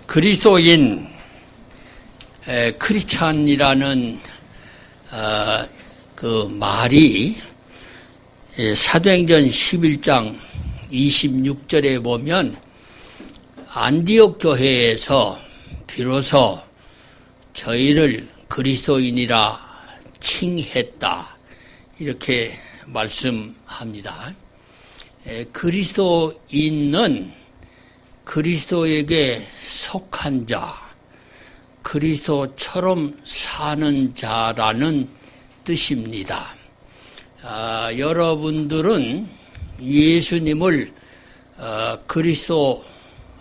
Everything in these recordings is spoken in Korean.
그리스도인 크리스찬이라는 그 말이 사도행전 11장 26절에 보면 안디옥 교회에서 비로소 저희를 그리스도인이라 칭했다 이렇게 말씀합니다. 그리스도인은 그리스도에게 속한 자, 그리스도처럼 사는 자라는 뜻입니다. 여러분들은 예수님을 그리스도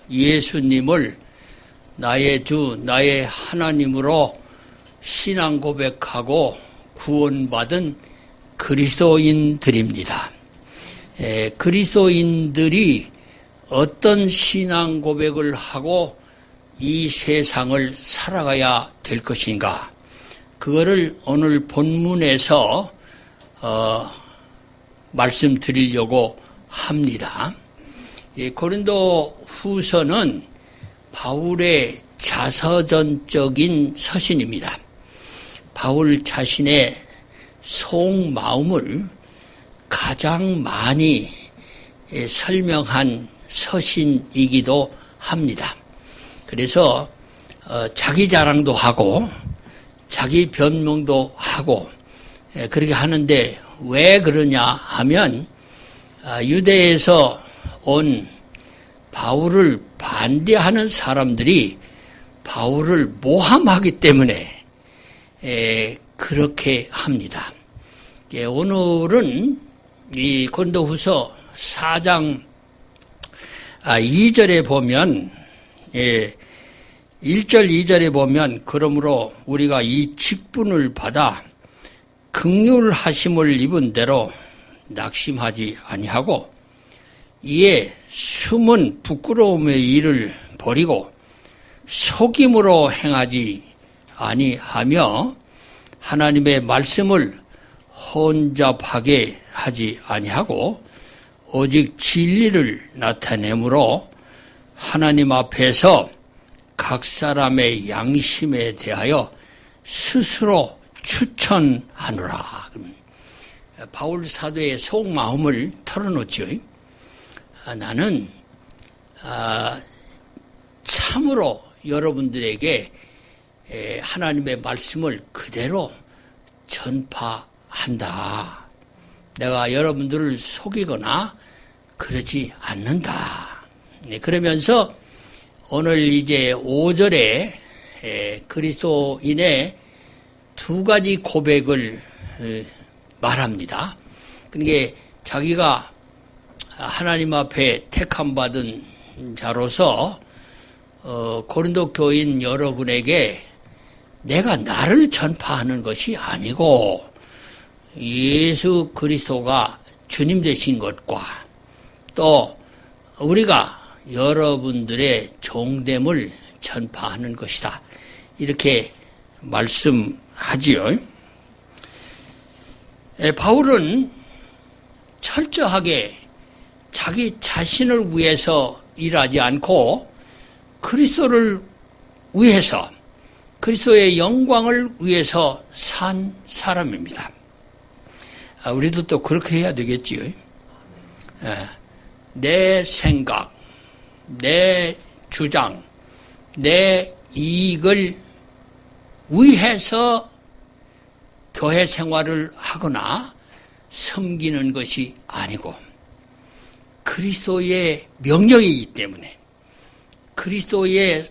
예수님을 나의 주, 나의 하나님으로 신앙 고백하고 구원받은 그리스도인들입니다. 그리스도인들이 어떤 신앙 고백을 하고 이 세상을 살아가야 될 것인가? 그거를 오늘 본문에서 말씀드리려고 합니다. 고린도 후서는 바울의 자서전적인 서신입니다. 바울 자신의 속마음을 가장 많이 설명한 서신이기도 합니다. 그래서 자기 자랑도 하고 자기 변명도 하고 그렇게 하는데 왜 그러냐 하면 유대에서 온 바울을 반대하는 사람들이 바울을 모함하기 때문에 그렇게 합니다. 오늘은 이 고린도후서 4장 2절에 보면 1절 2절에 보면 그러므로 우리가 이 직분을 받아 긍휼하심을 입은 대로 낙심하지 아니하고 이에 숨은 부끄러움의 일을 버리고 속임으로 행하지 아니하며 하나님의 말씀을 혼잡하게 하지 아니하고 오직 진리를 나타내므로 하나님 앞에서 각 사람의 양심에 대하여 스스로 추천하노라. 바울 사도의 속마음을 털어놓죠. 나는 참으로 여러분들에게 하나님의 말씀을 그대로 전파한다. 내가 여러분들을 속이거나 그러지 않는다. 그러면서 오늘 이제 5절에 그리스도인의 두 가지 고백을 말합니다. 그러니까 자기가 하나님 앞에 택함받은 자로서 고린도 교인 여러분에게 내가 나를 전파하는 것이 아니고 예수 그리스도가 주님 되신 것과 또 우리가 여러분들의 종됨을 전파하는 것이다. 이렇게 말씀하지요. 바울은 철저하게 자기 자신을 위해서 일하지 않고 그리스도를 위해서 그리스도의 영광을 위해서 산 사람입니다. 우리도 또 그렇게 해야 되겠지요. 내 생각, 내 주장, 내 이익을 위해서 교회 생활을 하거나 섬기는 것이 아니고 그리스도의 명령이기 때문에 그리스도의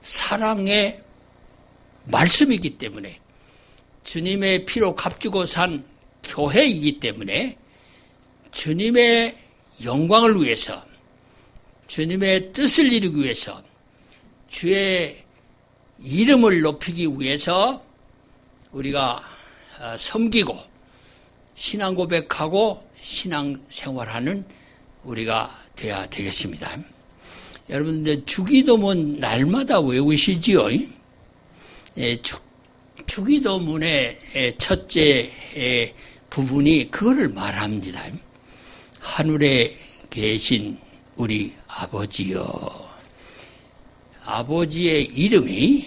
사랑의 말씀이기 때문에 주님의 피로 값주고 산 교회이기 때문에 주님의 영광을 위해서 주님의 뜻을 이루기 위해서 주의 이름을 높이기 위해서 우리가 섬기고 신앙 고백하고 신앙 생활하는 우리가 되어야 되겠습니다. 여러분들 주기도문 날마다 외우시지요? 주기도문의 첫째 부분이 그거를 말합니다. 하늘에 계신 우리 아버지여. 아버지의 이름이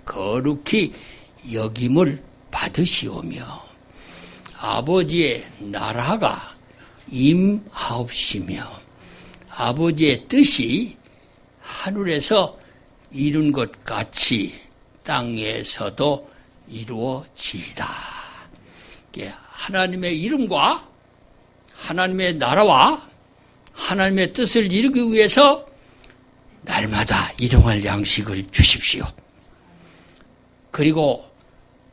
거룩히 여김을 받으시오며 아버지의 나라가 임하옵시며 아버지의 뜻이 하늘에서 이룬 것 같이 땅에서도 이루어지이다. 하나님의 이름과 하나님의 나라와 하나님의 뜻을 이루기 위해서 날마다 일용할 양식을 주십시오. 그리고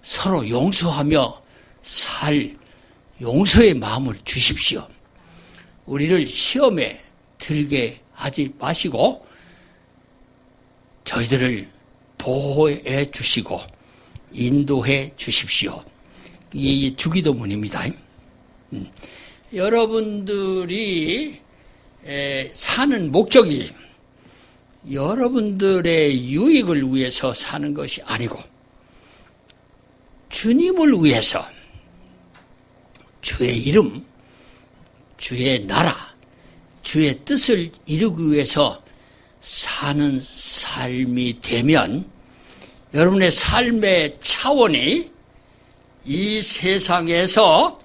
서로 용서하며 살 용서의 마음을 주십시오. 우리를 시험에 들게 하지 마시고 저희들을 보호해 주시고 인도해 주십시오. 이 주기도문입니다. 여러분들이 사는 목적이 여러분들의 유익을 위해서 사는 것이 아니고 주님을 위해서 주의 이름, 주의 나라, 주의 뜻을 이루기 위해서 사는 삶이 되면 여러분의 삶의 차원이 이 세상에서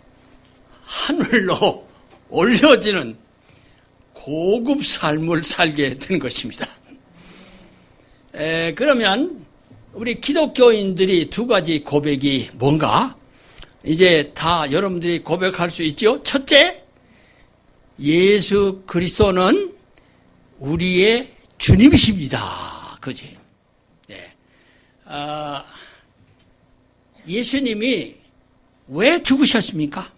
하늘로 올려지는 고급 삶을 살게 되는 것입니다. 그러면 우리 기독교인들이 두 가지 고백이 뭔가 이제 다 여러분들이 고백할 수 있죠. 첫째, 예수 그리스도는 우리의 주님이십니다. 그지? 네. 예수님이 왜 죽으셨습니까?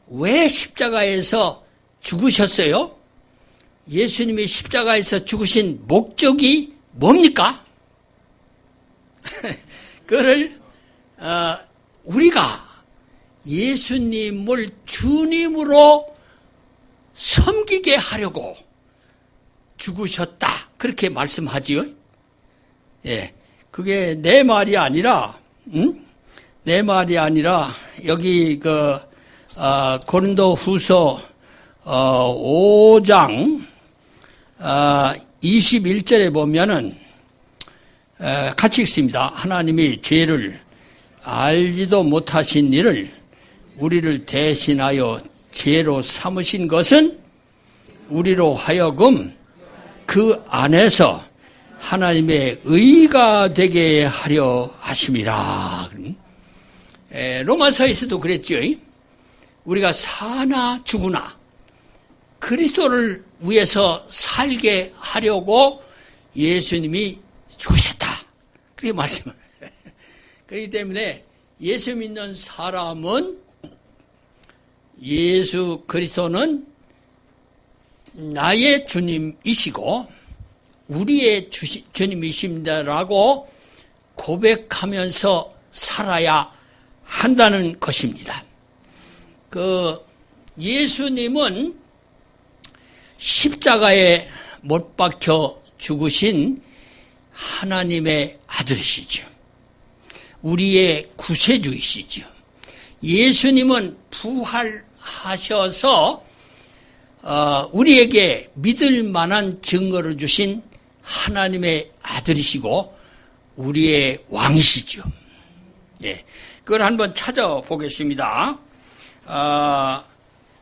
왜 십자가에서 죽으셨어요? 예수님이 십자가에서 죽으신 목적이 뭡니까? 그를 우리가 예수님을 주님으로 섬기게 하려고 죽으셨다. 그렇게 말씀하지요. 예, 그게 내 말이 아니라, 내 말이 아니라 여기 고린도후서 5장 21절에 보면은 같이 읽습니다. 하나님이 죄를 알지도 못하신 일을 우리를 대신하여 죄로 삼으신 것은 우리로 하여금 그 안에서 하나님의 의가 되게 하려 하심이라. 로마서에서도 그랬죠. 우리가 사나 죽으나 그리스도를 위해서 살게 하려고 예수님이 죽으셨다. 그렇게 말씀을. 그렇기 때문에 예수 믿는 사람은 예수 그리스도는 나의 주님이시고 우리의 주님이십니다라고 고백하면서 살아야 한다는 것입니다. 예수님은 십자가에 못 박혀 죽으신 하나님의 아들이시죠. 우리의 구세주이시죠. 예수님은 부활하셔서 우리에게 믿을 만한 증거를 주신 하나님의 아들이시고 우리의 왕이시죠. 예, 그걸 한번 찾아보겠습니다.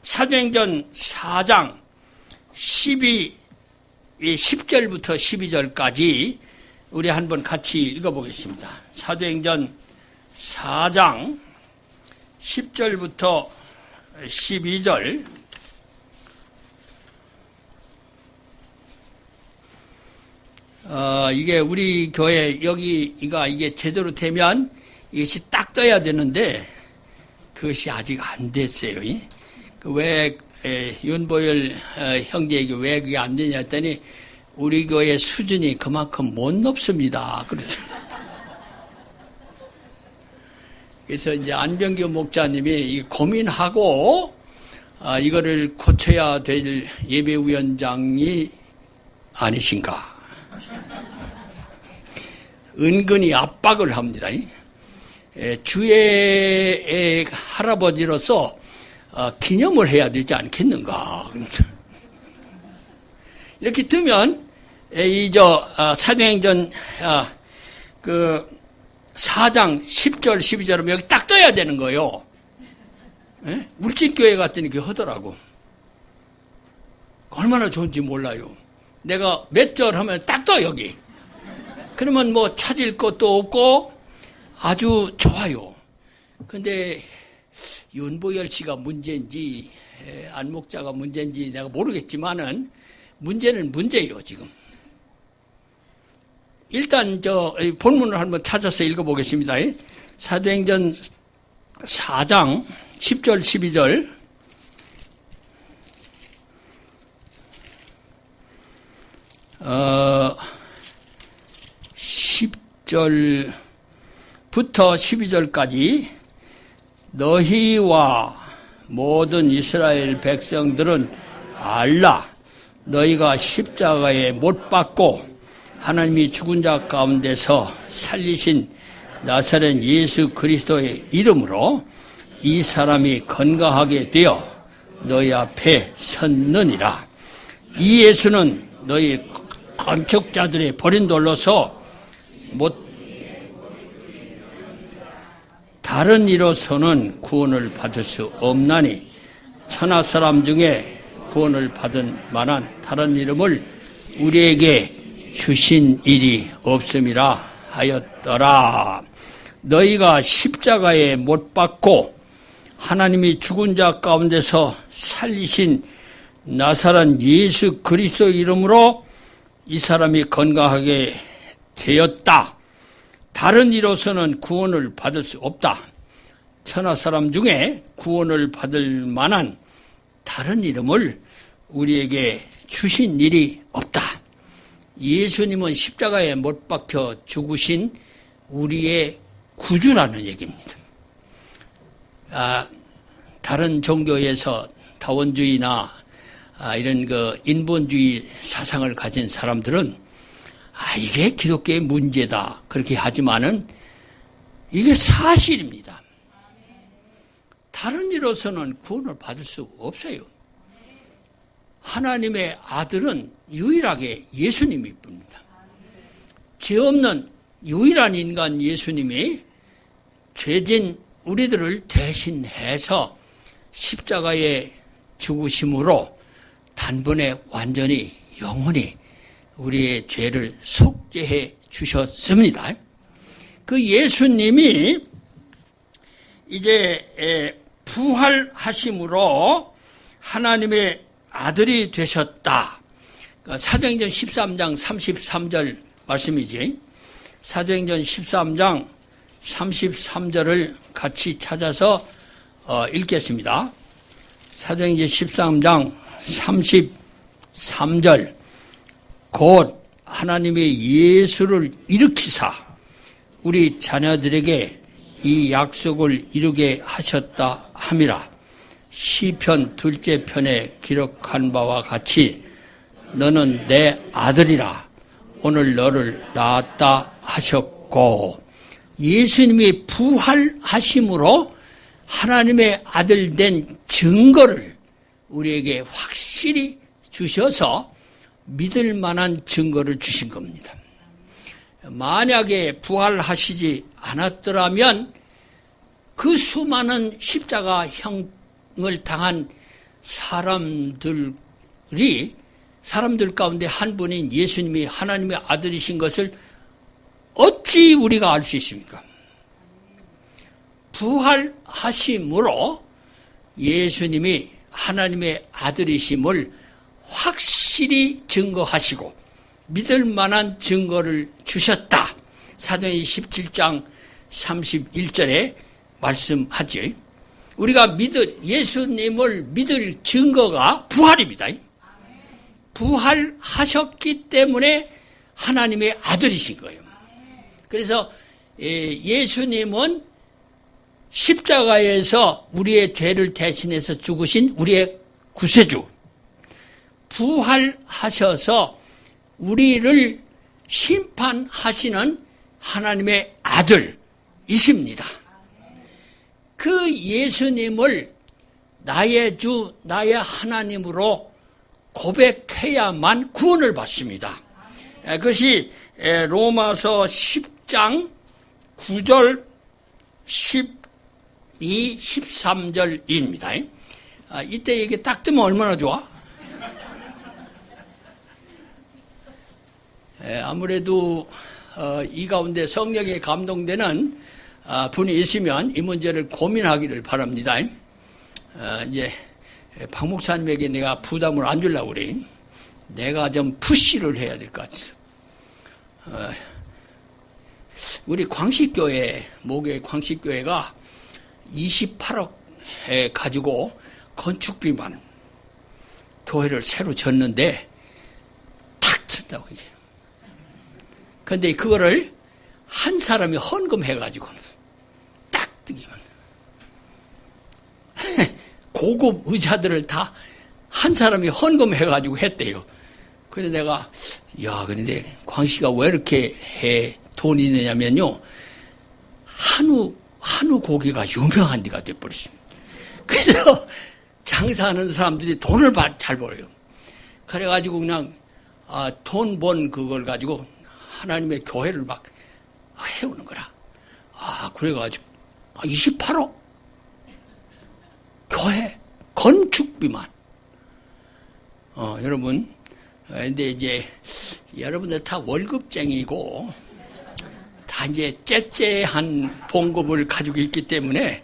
사도행전 4장 10절부터 12절까지 우리 한번 같이 읽어보겠습니다. 사도행전 4장 10절부터 12절. 이게 우리 교회 여기가 이게 제대로 되면 이것이 딱 떠야 되는데 그것이 아직 안 됐어요. 왜 윤보열 형제에게 왜 그게 안 되냐 했더니 우리 교회 수준이 그만큼 못 높습니다. 그래서 이제 안병규 목사님이 고민하고 이거를 고쳐야 될 예배위원장이 아니신가. 은근히 압박을 합니다. 주의 할아버지로서 기념을 해야 되지 않겠는가. 이렇게 뜨면 사도행전 4장 10절 12절은 여기 딱 떠야 되는 거예요. 예? 울진교회 갔더니 그게 하더라고. 얼마나 좋은지 몰라요. 내가 몇 절 하면 딱 떠 여기. 그러면 뭐 찾을 것도 없고 아주 좋아요. 근데 윤보열 씨가 문제인지 안목자가 문제인지 내가 모르겠지만은 문제는 문제예요 지금. 일단 본문을 한번 찾아서 읽어보겠습니다. 사도행전 4장 10절 12절 10절부터 12절까지 너희와 모든 이스라엘 백성들은 알라. 너희가 십자가에 못 박고 하나님이 죽은 자 가운데서 살리신 나사렛 예수 그리스도의 이름으로 이 사람이 건강하게 되어 너희 앞에 섰느니라. 이 예수는 너희 건축자들의 버린 돌로서 다른 이로서는 구원을 받을 수 없나니 천하 사람 중에 구원을 받은 만한 다른 이름을 우리에게 주신 일이 없음이라 하였더라. 너희가 십자가에 못 박고 하나님이 죽은 자 가운데서 살리신 나사렛 예수 그리스도 이름으로 이 사람이 건강하게 되었다. 다른 이로서는 구원을 받을 수 없다. 천하 사람 중에 구원을 받을 만한 다른 이름을 우리에게 주신 일이 없다. 예수님은 십자가에 못 박혀 죽으신 우리의 구주라는 얘기입니다. 다른 종교에서 다원주의나 이런 인본주의 사상을 가진 사람들은 이게 기독교의 문제다 그렇게 하지만은 이게 사실입니다. 다른 이로서는 구원을 받을 수 없어요. 하나님의 아들은 유일하게 예수님일 뿐입니다. 죄 없는 유일한 인간 예수님이 죄진 우리들을 대신해서 십자가에 죽으심으로 단번에 완전히 영원히 우리의 죄를 속죄해 주셨습니다. 그 예수님이 이제 부활하심으로 하나님의 아들이 되셨다. 사도행전 13장 33절 말씀이지. 사도행전 13장 33절을 같이 찾아서 읽겠습니다. 사도행전 13장 33절 곧 하나님의 예수를 일으키사 우리 자녀들에게 이 약속을 이루게 하셨다 함이라. 시편 둘째 편에 기록한 바와 같이 너는 내 아들이라 오늘 너를 낳았다 하셨고, 예수님이 부활하심으로 하나님의 아들 된 증거를 우리에게 확실히 주셔서 믿을 만한 증거를 주신 겁니다. 만약에 부활하시지 않았더라면 그 수많은 십자가형을 당한 사람들 가운데 한 분인 예수님이 하나님의 아들이신 것을 어찌 우리가 알 수 있습니까? 부활하심으로 예수님이 하나님의 아들이심을 확실히 증거하시고 믿을 만한 증거를 주셨다. 사도행전 17장 31절에 말씀하죠. 우리가 예수님을 믿을 증거가 부활입니다. 부활하셨기 때문에 하나님의 아들이신 거예요. 그래서 예수님은 십자가에서 우리의 죄를 대신해서 죽으신 우리의 구세주, 부활하셔서 우리를 심판하시는 하나님의 아들이십니다. 그 예수님을 나의 주, 나의 하나님으로 고백해야만 구원을 받습니다. 그것이 로마서 10장 9절 12, 13절입니다. 이때 이게 딱 뜨면 얼마나 좋아? 아무래도 이 가운데 성령에 감동되는 분이 있으면 이 문제를 고민하기를 바랍니다. 이제 박 목사님에게 내가 부담을 안 주려고 그래. 내가 좀 푸시를 해야 될 것 같아. 우리 광식교회, 목의 광식교회가 28억 가지고 건축비만 교회를 새로 졌는데 탁 쓴다고 이게. 근데 그거를 한 사람이 헌금해가지고 딱 뜨기만. 고급 의자들을 다 한 사람이 헌금해가지고 했대요. 근데 내가, 그런데 광씨가 왜 이렇게 돈이 있느냐면요. 한우 고기가 유명한 데가 돼버렸습니다. 그래서 장사하는 사람들이 돈을 잘 벌어요. 그래가지고 그냥, 돈 번 그걸 가지고 하나님의 교회를 막 해오는 거라. 그래가지고, 28억? 교회, 건축비만. 여러분, 근데 이제, 여러분들 다 월급쟁이고, 다 이제 째째한 봉급을 가지고 있기 때문에,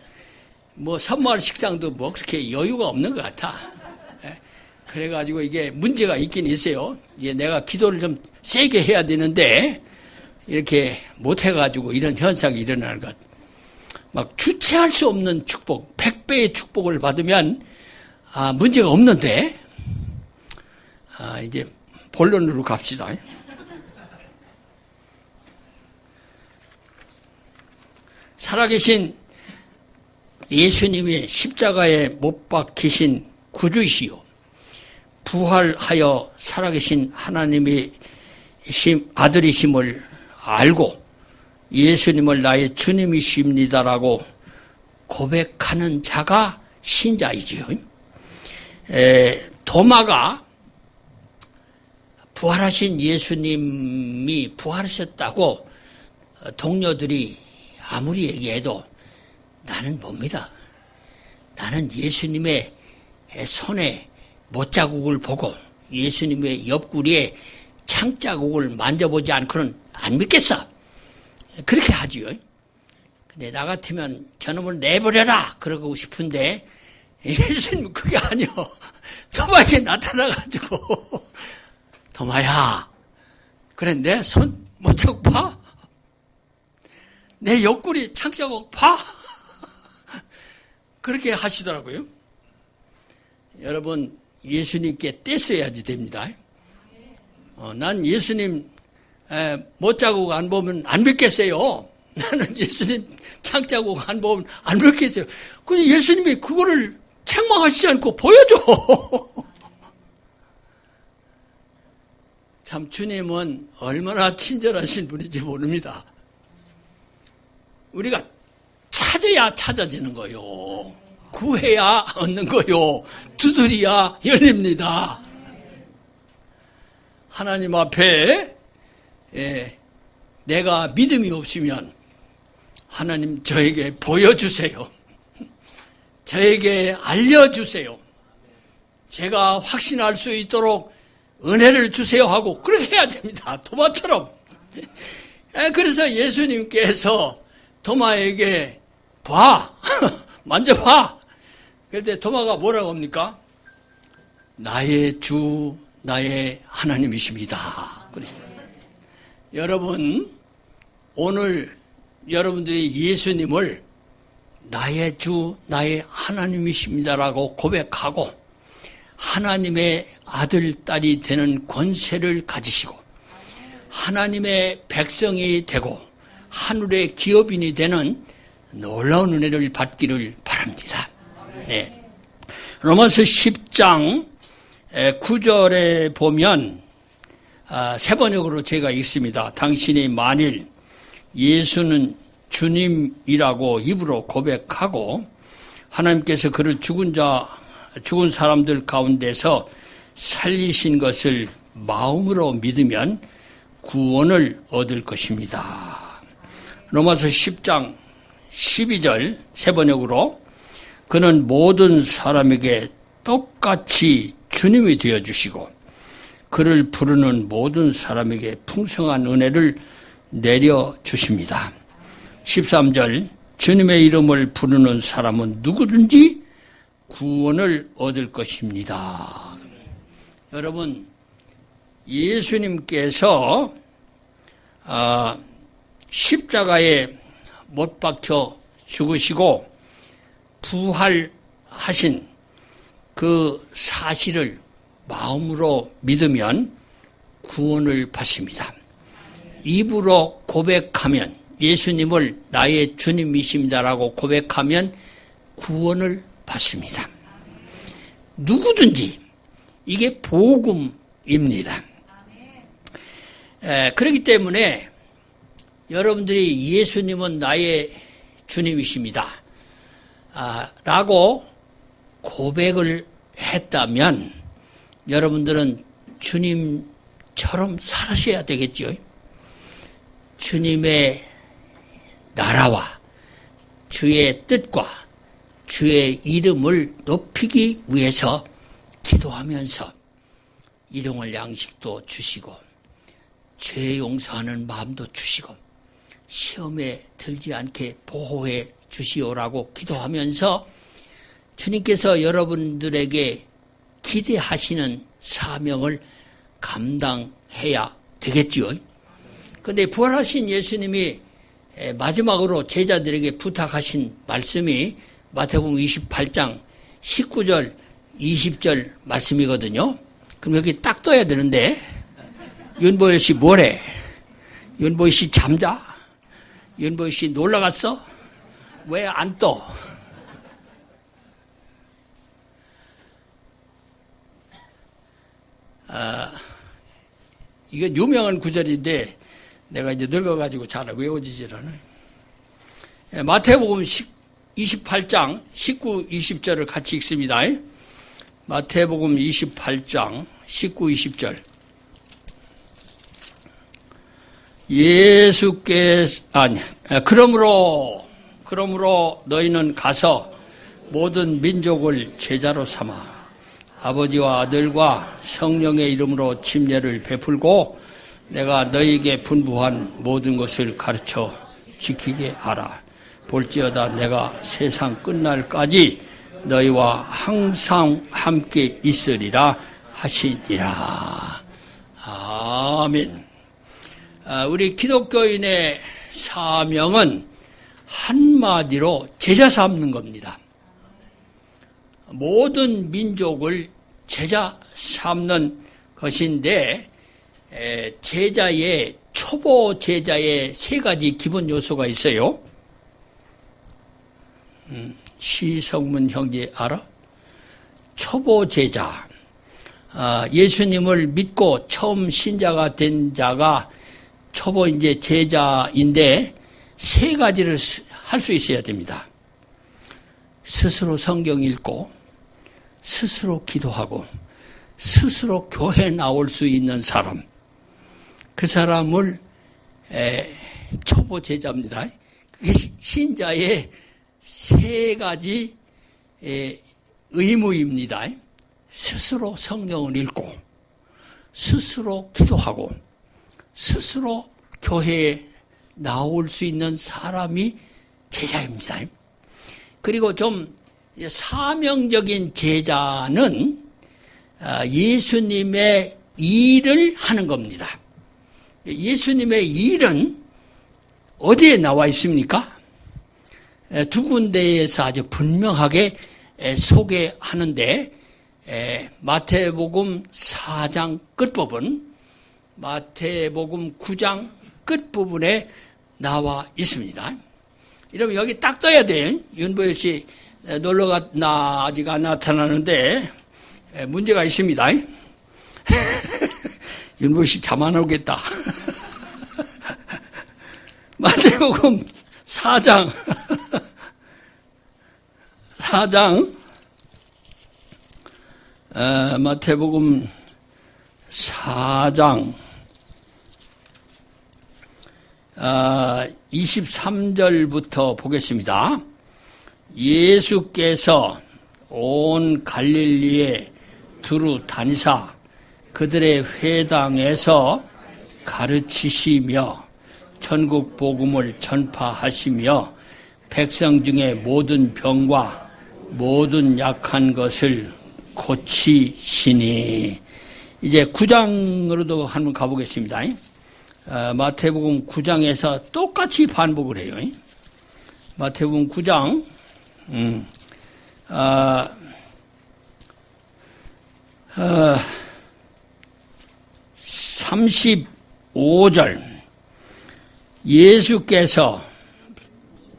선마을 식상도 그렇게 여유가 없는 것 같아. 그래가지고 이게 문제가 있긴 있어요. 이제 내가 기도를 좀 세게 해야 되는데, 이렇게 못해가지고 이런 현상이 일어나는 것. 막 주체할 수 없는 축복, 100배의 축복을 받으면, 문제가 없는데, 이제 본론으로 갑시다. 살아계신 예수님이 십자가에 못 박히신 구주이시요. 부활하여 살아계신 하나님의 아들이심을 알고 예수님을 나의 주님이십니다라고 고백하는 자가 신자이지요. 도마가 부활하신 예수님이 부활하셨다고 동료들이 아무리 얘기해도 나는 뭡니다. 나는 예수님의 손에 못자국을 보고 예수님의 옆구리에 창자국을 만져보지 않고는 안 믿겠어. 그렇게 하지요. 근데 나 같으면 저놈을 내버려라 그러고 싶은데 예수님 그게 아니요. 도마에게 나타나가지고 도마야, 그래 내 손 못자국 봐? 내 옆구리 창자국 봐? 그렇게 하시더라고요. 여러분 예수님께 떼써야지 됩니다. 난 예수님 못자국 안 보면 안 믿겠어요. 나는 예수님 창자국 안 보면 안 믿겠어요. 근데 예수님이 그거를 책망하시지 않고 보여줘. 참 주님은 얼마나 친절하신 분인지 모릅니다. 우리가 찾아야 찾아지는 거요. 구해야 얻는 거요. 두드려야 열립니다. 하나님 앞에 내가 믿음이 없으면 하나님 저에게 보여주세요. 저에게 알려주세요. 제가 확신할 수 있도록 은혜를 주세요 하고 그렇게 해야 됩니다. 도마처럼. 그래서 예수님께서 도마에게 봐. 만져봐. 그런데 도마가 뭐라고 합니까? 나의 주, 나의 하나님이십니다. 그래. 여러분, 오늘 여러분들이 예수님을 나의 주, 나의 하나님이십니다라고 고백하고 하나님의 아들, 딸이 되는 권세를 가지시고 하나님의 백성이 되고 하늘의 기업인이 되는 놀라운 은혜를 받기를 바랍니다. 네. 로마서 10장 9절에 보면 세 번역으로 제가 읽습니다. 당신이 만일 예수는 주님이라고 입으로 고백하고 하나님께서 그를 죽은 사람들 가운데서 살리신 것을 마음으로 믿으면 구원을 얻을 것입니다. 로마서 10장 12절 세 번역으로 그는 모든 사람에게 똑같이 주님이 되어주시고 그를 부르는 모든 사람에게 풍성한 은혜를 내려주십니다. 13절 주님의 이름을 부르는 사람은 누구든지 구원을 얻을 것입니다. 여러분, 예수님께서 십자가에 못 박혀 죽으시고 부활하신 그 사실을 마음으로 믿으면 구원을 받습니다. 입으로 고백하면 예수님을 나의 주님이십니다라고 고백하면 구원을 받습니다. 누구든지 이게 복음입니다. 그렇기 때문에 여러분들이 예수님은 나의 주님이십니다 라고 고백을 했다면 여러분들은 주님처럼 살으셔야 되겠죠. 주님의 나라와 주의 뜻과 주의 이름을 높이기 위해서 기도하면서 일용할 양식도 주시고 죄 용서하는 마음도 주시고 시험에 들지 않게 보호해 주시오라고 기도하면서 주님께서 여러분들에게 기대하시는 사명을 감당해야 되겠지요. 그런데 부활하신 예수님이 마지막으로 제자들에게 부탁하신 말씀이 마태복음 28장 19절 20절 말씀이거든요. 그럼 여기 딱 떠야 되는데 윤보일 씨 뭐래? 윤보일 씨 잠자? 윤보일 씨 놀러갔어? 왜 안 떠? 이게 유명한 구절인데 내가 이제 늙어가지고 잘 외워지질 않아요. 마태복음 28장 19, 20절을 같이 읽습니다. 마태복음 28장 19, 20절. 그러므로 너희는 가서 모든 민족을 제자로 삼아 아버지와 아들과 성령의 이름으로 침례를 베풀고 내가 너희에게 분부한 모든 것을 가르쳐 지키게 하라. 볼지어다 내가 세상 끝날까지 너희와 항상 함께 있으리라 하시니라. 아멘. 우리 기독교인의 사명은 한마디로 제자 삼는 겁니다. 모든 민족을 제자 삼는 것인데 초보 제자의 세 가지 기본 요소가 있어요. 시성문 형제 알아? 초보 제자. 예수님을 믿고 처음 신자가 된 자가 초보 이제 제자인데 세 가지를 할 수 있어야 됩니다. 스스로 성경 읽고 스스로 기도하고 스스로 교회 나올 수 있는 사람. 그 사람을 초보 제자입니다. 그게 신자의 세 가지 의무입니다. 스스로 성경을 읽고 스스로 기도하고 스스로 교회에 나올 수 있는 사람이 제자입니다. 그리고 좀 사명적인 제자는 예수님의 일을 하는 겁니다. 예수님의 일은 어디에 나와 있습니까? 두 군데에서 아주 분명하게 소개하는데 마태복음 4장 끝부분, 마태복음 9장 끝부분에 나와 있습니다. 이러면 여기 딱 떠야 돼. 윤보일 씨 놀러 갔나 아직 안 나타나는데 문제가 있습니다. 윤보일 씨 잠 안 오겠다. 마태복음 4장 4장 마태복음 4장 23절부터 보겠습니다. 예수께서 온 갈릴리에 두루 다니사 그들의 회당에서 가르치시며 천국 복음을 전파하시며 백성 중에 모든 병과 모든 약한 것을 고치시니. 이제 9장으로도 한번 가보겠습니다. 마태복음 9장에서 똑같이 반복을 해요. 마태복음 9장 35절 예수께서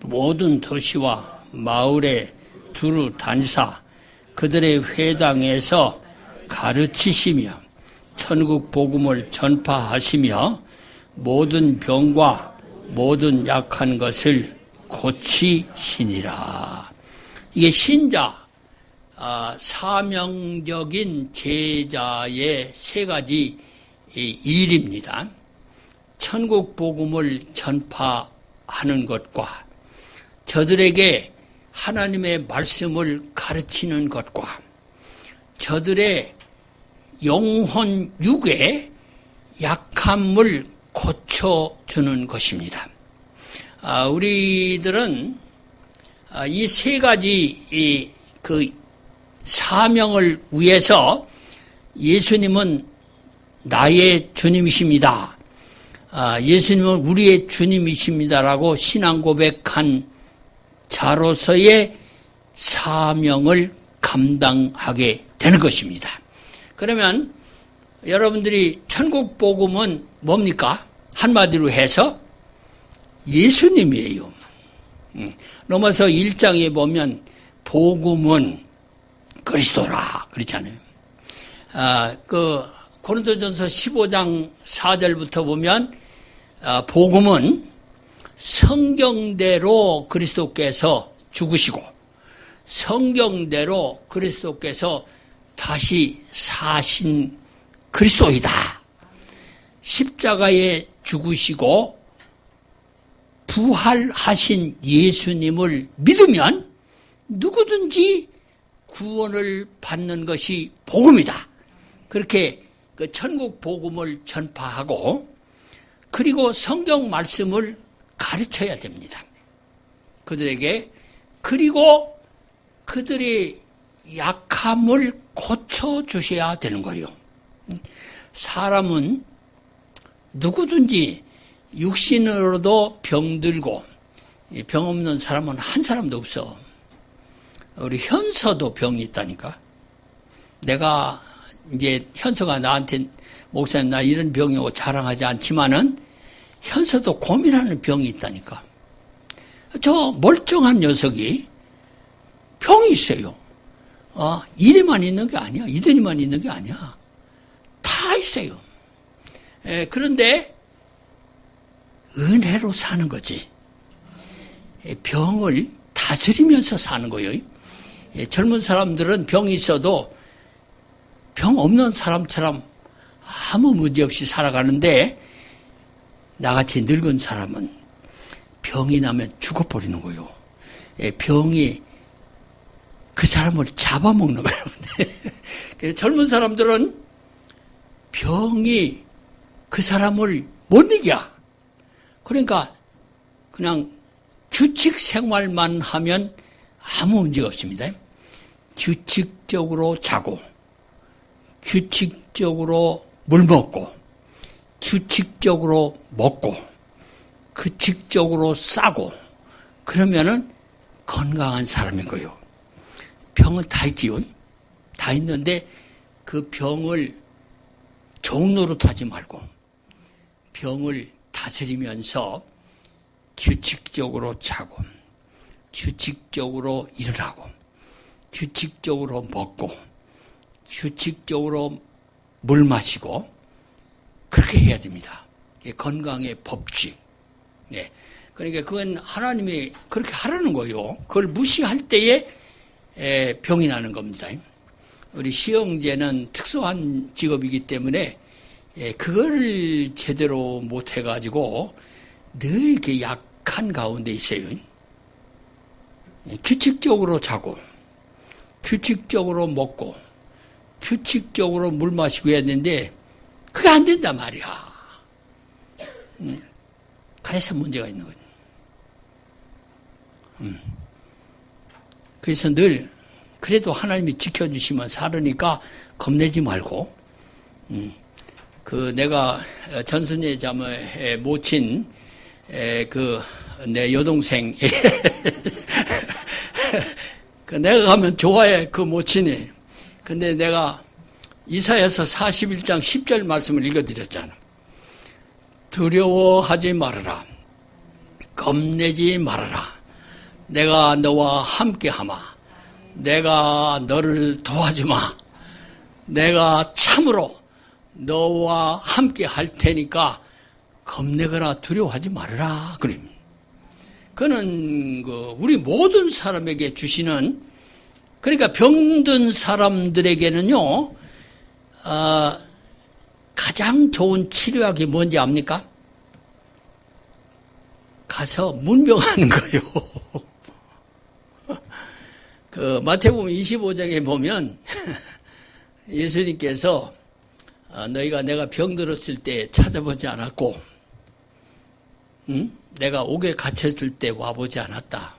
모든 도시와 마을에 두루 다니사 그들의 회당에서 가르치시며 천국 복음을 전파하시며 모든 병과 모든 약한 것을 고치시니라. 이게 신자 사명적인 제자의 세 가지 일입니다. 천국 복음을 전파하는 것과 저들에게 하나님의 말씀을 가르치는 것과 저들의 영혼 육의 약함을 고쳐주는 것입니다. 우리들은 이 세 가지 그 사명을 위해서 예수님은 나의 주님이십니다. 예수님은 우리의 주님이십니다라고 신앙 고백한 자로서의 사명을 감당하게 되는 것입니다. 그러면 여러분들이 천국 복음은 뭡니까? 한마디로 해서 예수님이에요. 로마서 1장에 보면 복음은 그리스도라 그렇잖아요. 고린도전서 15장 4절부터 보면 복음은 성경대로 그리스도께서 죽으시고 성경대로 그리스도께서 다시 사신 그리스도이다. 십자가에 죽으시고 부활하신 예수님을 믿으면 누구든지 구원을 받는 것이 복음이다. 그렇게 그 천국 복음을 전파하고 그리고 성경 말씀을 가르쳐야 됩니다. 그들에게. 그리고 그들의 약함을 고쳐주셔야 되는 거예요. 사람은 누구든지 육신으로도 병들고 병 없는 사람은 한 사람도 없어. 우리 현서도 병이 있다니까. 내가 이제 현서가 나한테 목사님 나 이런 병이고 자랑하지 않지만은 현서도 고민하는 병이 있다니까. 저 멀쩡한 녀석이 병이 있어요. 이리만 있는 게 아니야. 이들이만 있는 게 아니야. 다 있어요. 그런데 은혜로 사는 거지. 병을 다스리면서 사는 거예요. 젊은 사람들은 병이 있어도 병 없는 사람처럼 아무 문제 없이 살아가는데 나같이 늙은 사람은 병이 나면 죽어버리는 거예요. 병이 그 사람을 잡아먹는 거예요. 그래서 젊은 사람들은 병이 그 사람을 못 이겨. 그러니까 그냥 규칙 생활만 하면 아무 문제가 없습니다. 규칙적으로 자고 규칙적으로 물 먹고 규칙적으로 먹고 규칙적으로 싸고 그러면은 건강한 사람인 거예요. 병은 다 있지요. 다 있는데 그 병을 종로로 하지 말고 병을 다스리면서 규칙적으로 자고 규칙적으로 일하고 규칙적으로 먹고 규칙적으로 물 마시고 그렇게 해야 됩니다. 건강의 법칙. 네. 그러니까 그건 하나님이 그렇게 하라는 거예요. 그걸 무시할 때에 병이 나는 겁니다. 우리 시형제는 특수한 직업이기 때문에 그거를 제대로 못해가지고 늘 이렇게 약한 가운데 있어요. 규칙적으로 자고, 규칙적으로 먹고, 규칙적으로 물 마시고 해야 되는데 그게 안 된단 말이야. 그래서 문제가 있는 거지. 그래서 늘 그래도 하나님이 지켜주시면 살으니까 겁내지 말고, 내가 전순례 자매의 모친 내 여동생 내가 가면 좋아해, 그 모친이. 근데 내가 이사야서 41장 10절 말씀을 읽어드렸잖아. 두려워하지 말아라. 겁내지 말아라. 내가 너와 함께하마. 내가 너를 도와주마. 내가 참으로 너와 함께 할 테니까 겁내거나 두려워하지 말아라. 그는 우리 모든 사람에게 주시는, 그러니까 병든 사람들에게는요, 가장 좋은 치료약이 뭔지 압니까? 가서 문병하는 거예요. 마태복음 25장에 보면 예수님께서 너희가 내가 병들었을 때 찾아보지 않았고, 내가 옥에 갇혔을 때 와보지 않았다.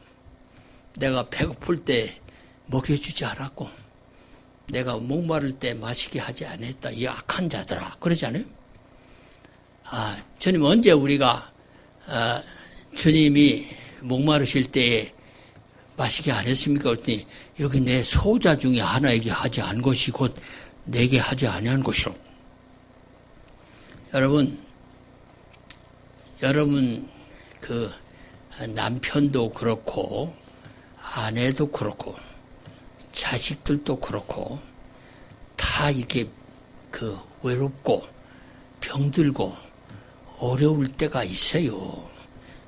내가 배고플 때 먹여주지 않았고, 내가 목마를 때 마시게 하지 않았다. 이 악한 자들아. 그러지 않아요? 주님, 언제 우리가 주님이 목마르실 때에 마시게 안 했습니까? 그랬더니 여기 내 소자 중에 하나에게 하지 않은 것이 곧 내게 하지 아니한 것이로. 여러분 남편도 그렇고 아내도 그렇고 자식들도 그렇고 다 이렇게 외롭고 병들고 어려울 때가 있어요.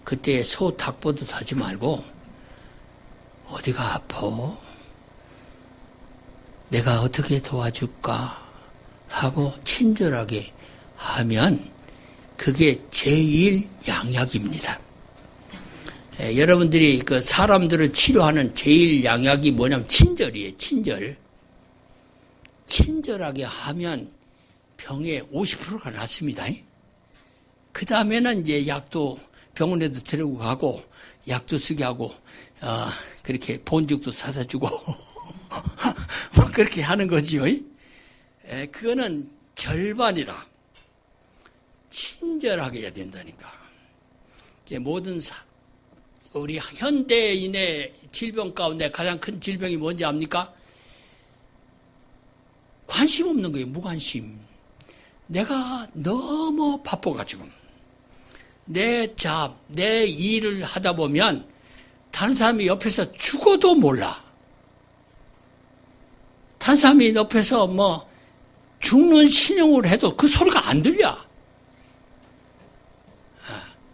그때 소 닭보듯 하지 말고 어디가 아파? 내가 어떻게 도와줄까? 하고 친절하게 하면 그게 제일 양약입니다. 여러분들이 사람들을 치료하는 제일 양약이 뭐냐면 친절이에요. 친절하게 하면 병의 50%가 낫습니다. 그 다음에는 이제 약도 병원에도 데리고 가고 약도 쓰게 하고 그렇게 본죽도 사다 주고 뭐 그렇게 하는 거지요. 그거는 절반이라. 친절하게 해야 된다니까. 모든 우리 현대인의 질병 가운데 가장 큰 질병이 뭔지 압니까? 관심 없는 거예요. 무관심. 내가 너무 바빠가지고 내 일을 하다 보면 다른 사람이 옆에서 죽어도 몰라. 다른 사람이 옆에서 죽는 신용을 해도 그 소리가 안 들려.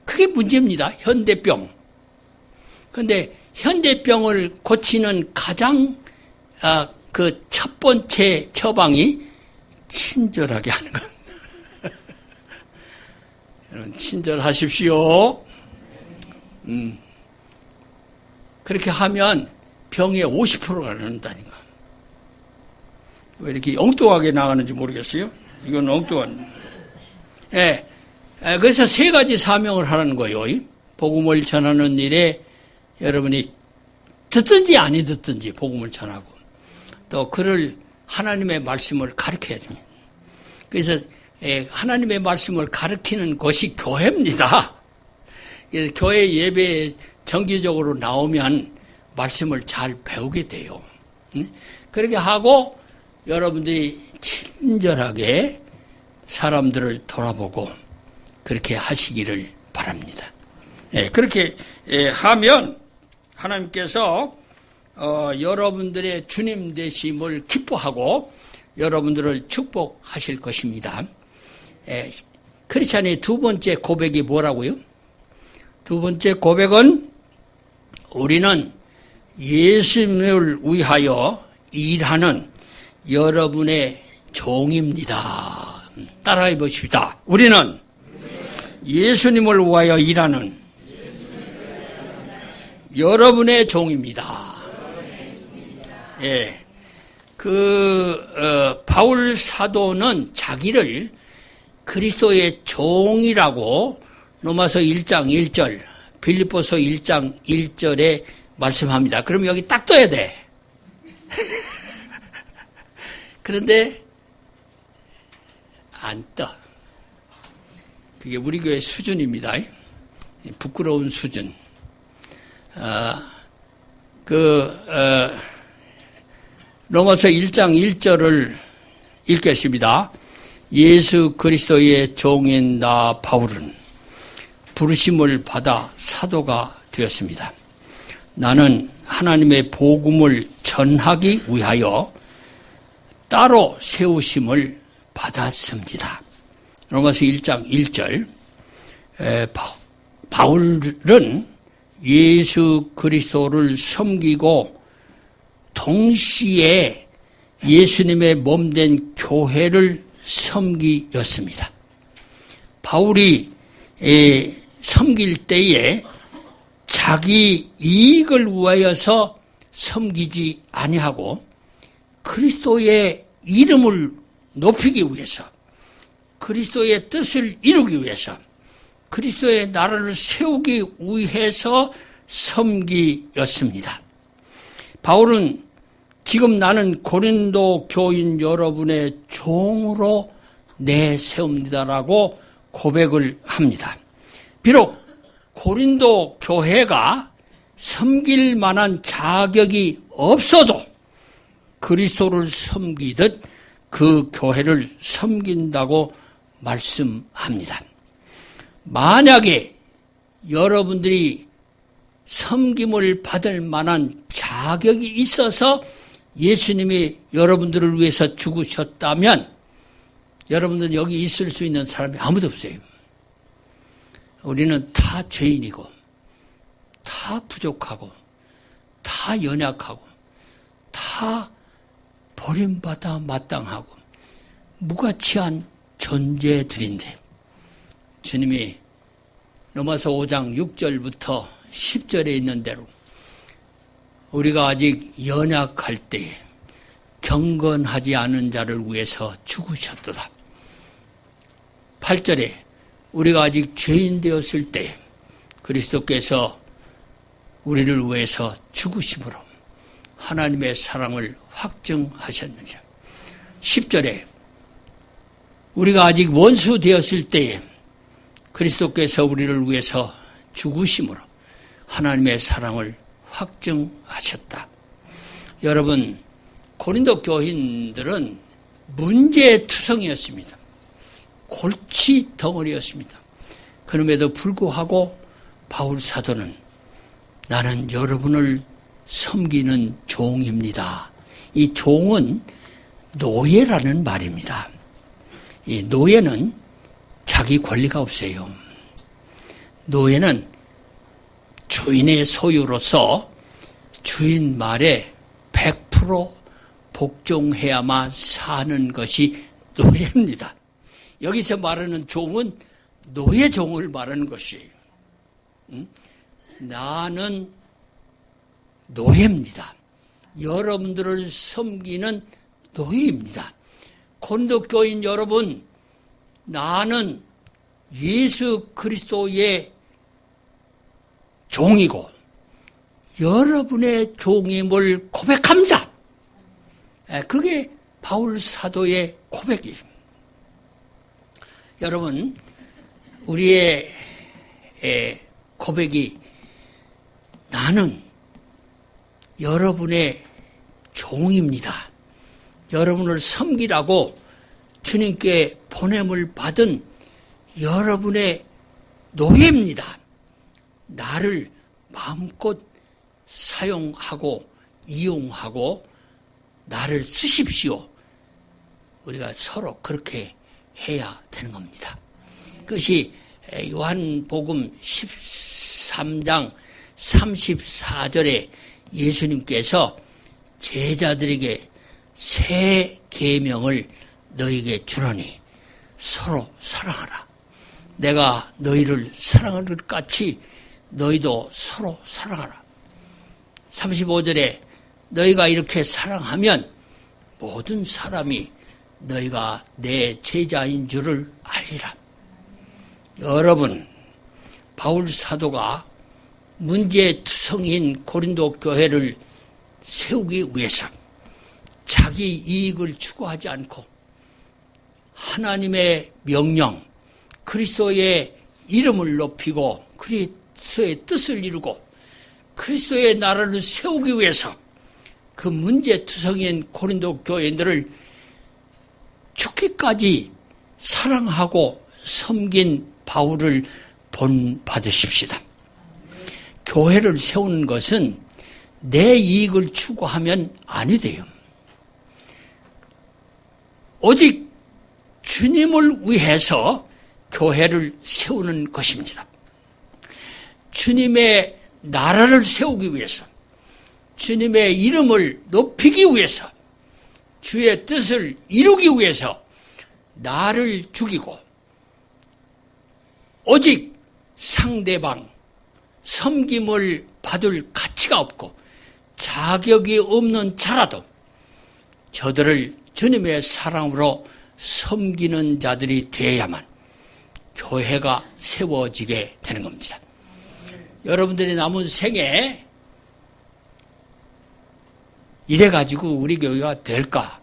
그게 문제입니다. 현대병. 그런데 현대병을 고치는 가장 첫 번째 처방이 친절하게 하는 겁니다. 여러분 친절하십시오. 그렇게 하면 병의 50%가 나는다니까. 왜 이렇게 엉뚱하게 나가는지 모르겠어요. 이건 엉뚱한. 그래서 세 가지 사명을 하라는 거예요. 복음을 전하는 일에 여러분이 듣든지 아니 듣든지 복음을 전하고 또 그를 하나님의 말씀을 가르쳐야 됩니다. 그래서 하나님의 말씀을 가르치는 것이 교회입니다. 그래서 교회 예배에 정기적으로 나오면 말씀을 잘 배우게 돼요. 그렇게 하고 여러분들이 친절하게 사람들을 돌아보고 그렇게 하시기를 바랍니다. 그렇게 하면 하나님께서 여러분들의 주님 되심을 기뻐하고 여러분들을 축복하실 것입니다. 그렇지 않아요? 두 번째 고백이 뭐라고요? 두 번째 고백은 우리는 예수님을 위하여 일하는 여러분의 종입니다. 따라해 보십시다. 우리는 예수님을 위하여 일하는 여러분의 종입니다. 예. 바울 사도는 자기를 그리스도의 종이라고 로마서 1장 1절, 빌립보서 1장 1절에 말씀합니다. 그럼 여기 딱 떠야 돼. 그런데 안 떠. 그게 우리 교회 수준입니다. 부끄러운 수준. 로마서 1장 1절을 읽겠습니다. 예수 그리스도의 종인 나 바울은 부르심을 받아 사도가 되었습니다. 나는 하나님의 복음을 전하기 위하여 따로 세우심을 받았습니다. 로마서 1장 1절. 바울은 예수 그리스도를 섬기고 동시에 예수님의 몸된 교회를 섬기였습니다. 바울이 섬길 때에 자기 이익을 위하여서 섬기지 아니하고 그리스도의 이름을 높이기 위해서, 그리스도의 뜻을 이루기 위해서, 그리스도의 나라를 세우기 위해서 섬기였습니다. 바울은 지금 나는 고린도 교인 여러분의 종으로 내세웁니다라고 고백을 합니다. 비록 고린도 교회가 섬길 만한 자격이 없어도 그리스도를 섬기듯 그 교회를 섬긴다고 말씀합니다. 만약에 여러분들이 섬김을 받을 만한 자격이 있어서 예수님이 여러분들을 위해서 죽으셨다면 여러분들은 여기 있을 수 있는 사람이 아무도 없어요. 우리는 다 죄인이고 다 부족하고 다 연약하고 다 버림받아 마땅하고 무가치한 존재들인데 주님이 로마서 5장 6절부터 10절에 있는 대로 우리가 아직 연약할 때에 경건하지 않은 자를 위해서 죽으셨도다. 8절에 우리가 아직 죄인 되었을 때 그리스도께서 우리를 위해서 죽으심으로 하나님의 사랑을 확증하셨느니라. 10절에 우리가 아직 원수 되었을 때에 그리스도께서 우리를 위해서 죽으심으로 하나님의 사랑을 확증하셨다. 여러분, 고린도 교인들은 문제투성이었습니다. 골치 덩어리였습니다. 그럼에도 불구하고 바울 사도는 나는 여러분을 섬기는 종입니다. 이 종은 노예라는 말입니다. 이 노예는 자기 권리가 없어요. 노예는 주인의 소유로서 주인 말에 100% 복종해야만 사는 것이 노예입니다. 여기서 말하는 종은 노예 종을 말하는 것이에요. 나는 노예입니다. 여러분들을 섬기는 노예입니다. 고린도 교인 여러분, 나는 예수 그리스도의 종이고 여러분의 종임을 고백합니다. 그게 바울 사도의 고백이에요. 여러분, 우리의 고백이 나는 여러분의 종입니다. 여러분을 섬기라고 주님께 보냄을 받은 여러분의 노예입니다. 나를 마음껏 사용하고 이용하고 나를 쓰십시오. 우리가 서로 그렇게 해야 되는 겁니다. 그것이 요한복음 13장 34절에 예수님께서 제자들에게 새 계명을 너희에게 주노니 서로 사랑하라. 내가 너희를 사랑하는 것 같이 너희도 서로 사랑하라. 35절에 너희가 이렇게 사랑하면 모든 사람이 너희가 내 제자인 줄을 알리라. 여러분, 바울 사도가 문제투성인 고린도 교회를 세우기 위해서 자기 이익을 추구하지 않고 하나님의 명령, 그리스도의 이름을 높이고 그리스도의 뜻을 이루고 그리스도의 나라를 세우기 위해서 그 문제투성인 고린도 교인들을 죽기까지 사랑하고 섬긴 바울을 본받으십시다. 교회를 세우는 것은 내 이익을 추구하면 아니 돼요. 오직 주님을 위해서 교회를 세우는 것입니다. 주님의 나라를 세우기 위해서, 주님의 이름을 높이기 위해서, 주의 뜻을 이루기 위해서 나를 죽이고 오직 상대방, 섬김을 받을 가치가 없고 자격이 없는 자라도 저들을 주님의 사랑으로 섬기는 자들이 되어야만 교회가 세워지게 되는 겁니다. 여러분들이 남은 생에 이래가지고 우리 교회가 될까?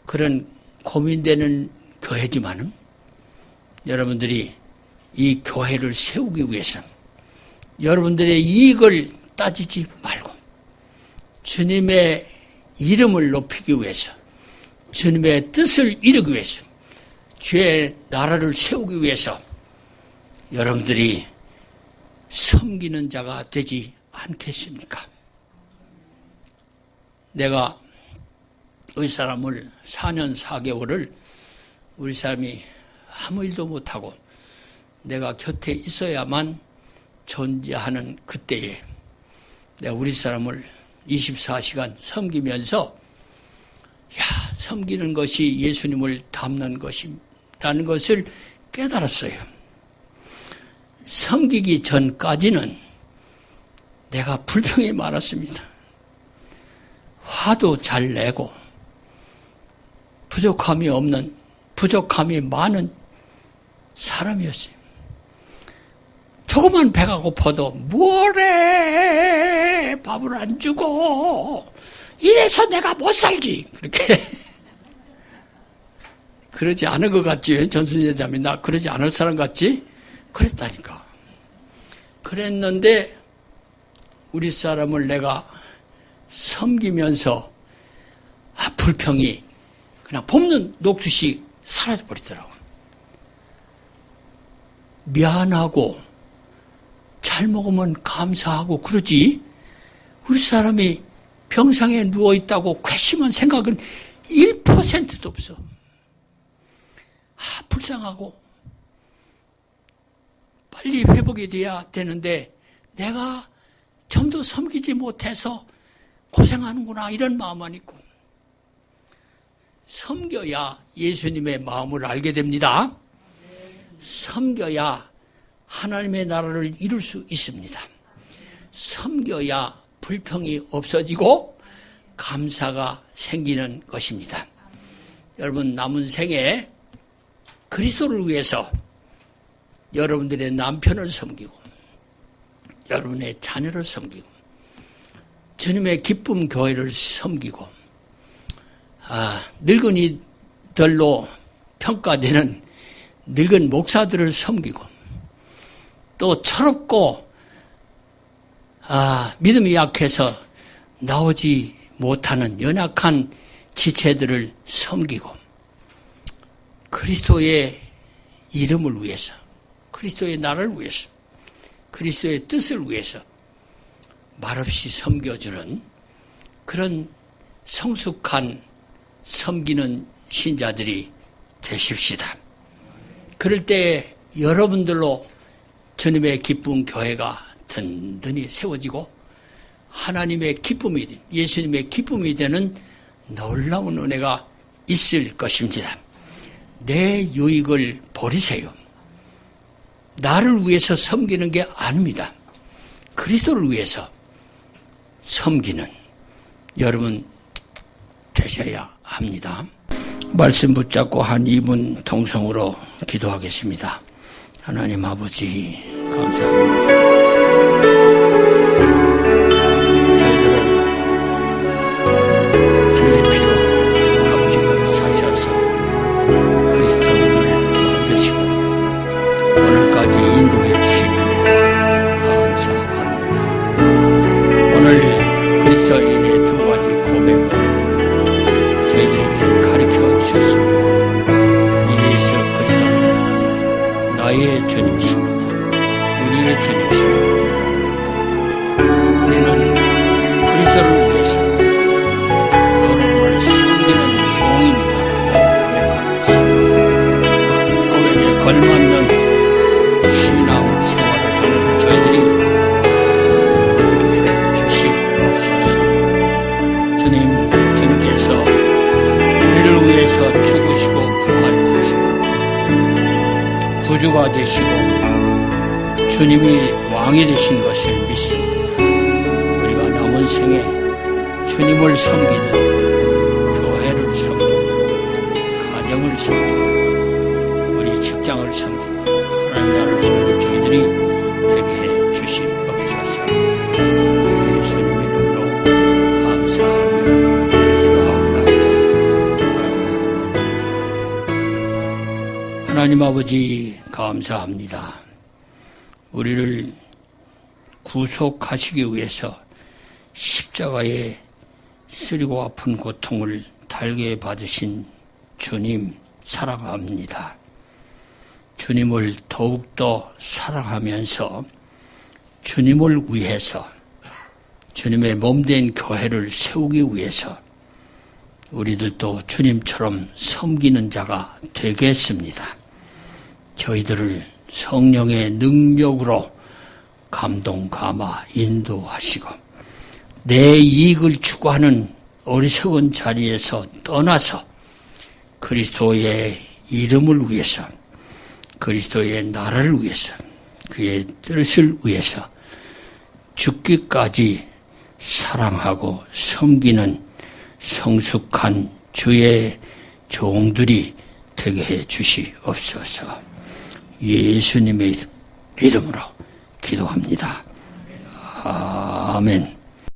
그런 고민되는 교회지만은 여러분들이 이 교회를 세우기 위해서 여러분들의 이익을 따지지 말고 주님의 이름을 높이기 위해서, 주님의 뜻을 이루기 위해서, 주의 나라를 세우기 위해서 여러분들이 섬기는 자가 되지 않겠습니까? 내가 우리 사람을 4년 4개월을 우리 사람이 아무 일도 못하고 내가 곁에 있어야만 존재하는 그때에 내가 우리 사람을 24시간 섬기면서 섬기는 것이 예수님을 닮는 것이라는 것을 깨달았어요. 섬기기 전까지는 내가 불평이 많았습니다. 화도 잘 내고 부족함이 많은 사람이었어요. 조금만 배가 고파도 뭐래 밥을 안 주고 이래서 내가 못 살지 그렇게 그러지 않은 것 같지? 전순재 자매 나 그러지 않을 사람 같지? 그랬다니까. 그랬는데 우리 사람을 내가 섬기면서 불평이 그냥 볶는 녹듯이 사라져버리더라고요. 미안하고 잘 먹으면 감사하고 그러지 우리 사람이 병상에 누워있다고 괘씸한 생각은 1%도 없어. 불쌍하고 빨리 회복이 돼야 되는데 내가 좀 더 섬기지 못해서 고생하는구나 이런 마음만 있고 섬겨야 예수님의 마음을 알게 됩니다. 섬겨야 하나님의 나라를 이룰 수 있습니다. 섬겨야 불평이 없어지고 감사가 생기는 것입니다. 여러분 남은 생에 그리스도를 위해서 여러분들의 남편을 섬기고 여러분의 자녀를 섬기고 주님의 기쁨 교회를 섬기고 늙은이들로 평가되는 늙은 목사들을 섬기고 또 철없고 믿음이 약해서 나오지 못하는 연약한 지체들을 섬기고 그리스도의 이름을 위해서 그리스도의 나라를 위해서 그리스도의 뜻을 위해서 말없이 섬겨주는 그런 성숙한 섬기는 신자들이 되십시다. 그럴 때 여러분들로 주님의 기쁨 교회가 든든히 세워지고 하나님의 기쁨이 예수님의 기쁨이 되는 놀라운 은혜가 있을 것입니다. 내 유익을 버리세요. 나를 위해서 섬기는 게 아닙니다. 그리스도를 위해서 섬기는 여러분 되셔야 합니다. 말씀 붙잡고 한 2분 동성으로 기도하겠습니다. 하나님 아버지 감사합니다. 저희들을 주의 피로 값지고 사셔서 그리스도인을 만드시고 오늘까지 인도해 주시니 감사합니다. 오늘 그리스도인의 두 가지 고백을 저희들에게 가르쳐 주셨습니다. 예수 그리스도는 나의 주님이십니다. 우리의 주님이십니다. 우리는 그리스도를 위해서 여러분을 섬기는 종입니다. 고백하면서 고백에 걸맞는 신앙 생활을 하는 저희들이 주시옵소서. 주님, 주님께서 우리를 위해서 죽으시고 부활하시고 구주가 되시고 주님이 왕이 되신 것을 믿습니다. 우리가 남은 생에 주님을 섬기는 교회를 섬기고 가정을 섬기고 우리 직장을 섬기고 하나님 나라를 이루는 저희들이 되게 해 주시옵소서. 예수님 이름으로 감사하며 기도합니다. 하나님 아버지 감사합니다. 우리를 구속하시기 위해서 십자가에 쓰리고 아픈 고통을 달게 받으신 주님 사랑합니다. 주님을 더욱더 사랑하면서 주님을 위해서 주님의 몸된 교회를 세우기 위해서 우리들도 주님처럼 섬기는 자가 되겠습니다. 저희들을 성령의 능력으로 감동, 감화, 인도하시고 내 이익을 추구하는 어리석은 자리에서 떠나서 그리스도의 이름을 위해서 그리스도의 나라를 위해서 그의 뜻을 위해서 죽기까지 사랑하고 섬기는 성숙한 주의 종들이 되게 해 주시옵소서. 예수님의 이름으로 기도합니다. 아멘.